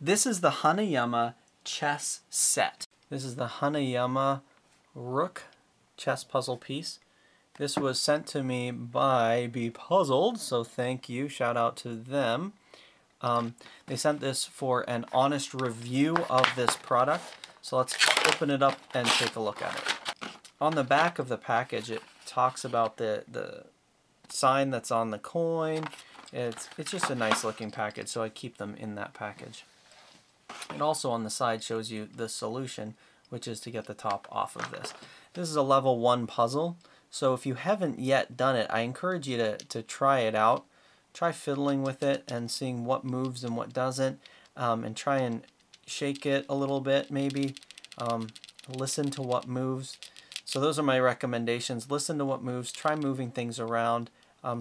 This is the Hanayama Chess set. This is the Hanayama Rook Chess Puzzle piece. This was sent to me by BePuzzled, so thank you, shout out to them. They sent this for an honest review of this product, so let's open it up and take a look at it. On the back of the package it talks about the sign that's on the coin. It's just a nice looking package, so I keep them in that package. And also on the side shows you the solution, which is to get the top off of this. This is a level 1 puzzle, so if you haven't yet done it, I encourage you to try it out. Try fiddling with it and seeing what moves and what doesn't, and try and shake it a little bit maybe. Listen to what moves. So those are my recommendations. Listen to what moves, try moving things around,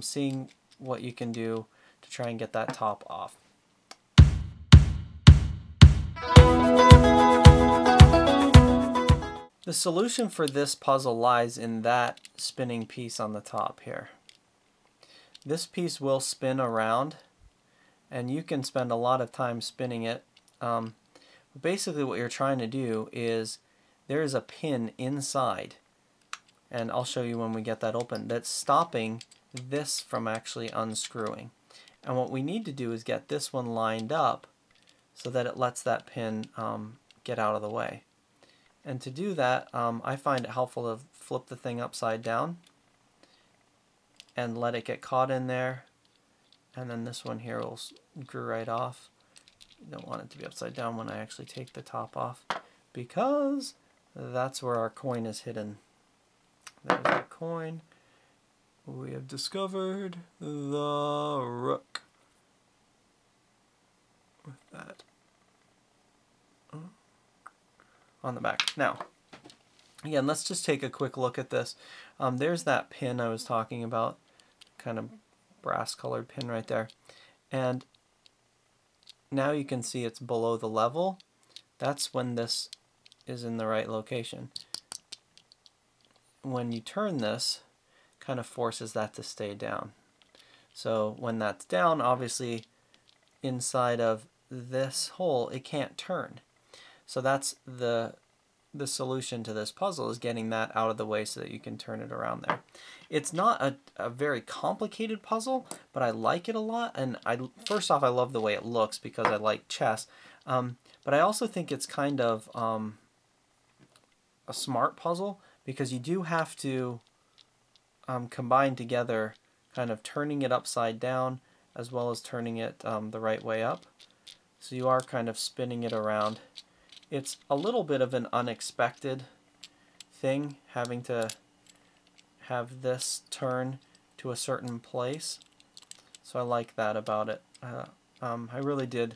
seeing what you can do to try and get that top off. The solution for this puzzle lies in that spinning piece on the top here. This piece will spin around, and you can spend a lot of time spinning it. Basically what you're trying to do is there is a pin inside, and I'll show you when we get that open, that's stopping this from actually unscrewing. And what we need to do is get this one lined up so that it lets that pin get out of the way. And to do that, I find it helpful to flip the thing upside down and let it get caught in there, and then this one here will screw right off. You don't want it to be upside down when I actually take the top off, because that's where our coin is hidden. There's our coin. We have discovered the rook. With that on the back. Now, again, let's just take a quick look at this. There's that pin I was talking about, kind of brass colored pin right there. And now you can see it's below the level. That's when this is in the right location. When you turn this, kind of forces that to stay down. So when that's down, obviously inside of this hole it can't turn. So that's the solution to this puzzle, is getting that out of the way so that you can turn it around there. It's not a very complicated puzzle, but I like it a lot. And first off, I love the way it looks because I like chess. But I also think it's kind of a smart puzzle, because you do have to combine together kind of turning it upside down as well as turning it the right way up. So you are kind of spinning it around. It's a little bit of an unexpected thing, having to have this turn to a certain place. So I like that about it. I really did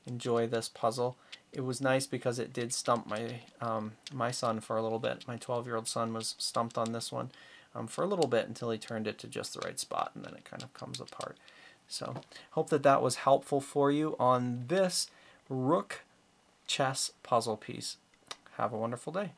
enjoy this puzzle. It was nice because it did stump my son for a little bit. My 12-year-old son was stumped on this one for a little bit until he turned it to just the right spot, and then it kind of comes apart. So hope that was helpful for you on this Rook Chess puzzle piece. Have a wonderful day.